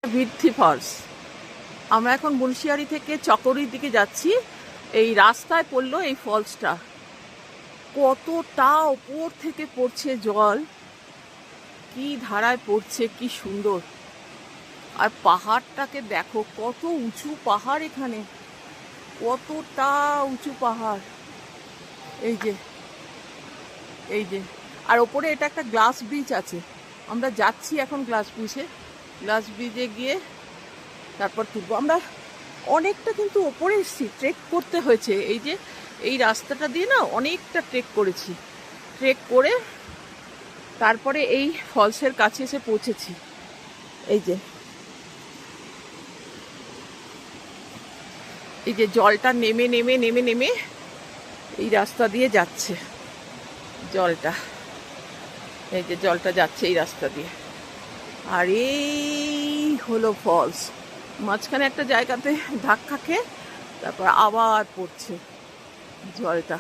বৃদ্ধি ফলস। আমরা এখন মুন্সিয়ারি থেকে চকরির দিকে যাচ্ছি। এই রাস্তায় পড়লো এই ফলসটা, কতটা ওপর থেকে পড়ছে জল, কি ধারায় পড়ছে, কি সুন্দর। আর পাহাড়টাকে দেখো, কত উঁচু পাহাড় এখানে, কতটা উঁচু পাহাড়। এই যে এই যে আর ওপরে এটা একটা গ্লাস ব্রিজ আছে। আমরা যাচ্ছি এখন গ্লাস ব্রিজে গিয়ে তারপর তুলবো। আমরা অনেকটা কিন্তু ওপরে এসেছি, ট্রেক করতে হয়েছে। এই যে এই রাস্তাটা দিয়ে না অনেকটা ট্রেক করেছি, ট্রেক করে তারপরে এই ফলসের কাছে এসে পৌঁছেছি। এই যে জলটা নেমে নেমে নেমে নেমে এই রাস্তা দিয়ে যাচ্ছে জলটা। এই যে জলটা যাচ্ছে এই রাস্তা দিয়ে, আর এই হলো ফলস। মাঝখানে একটা জায়গাতে ধাক্কা খেয়ে তারপর আবার পড়ছে জলটা।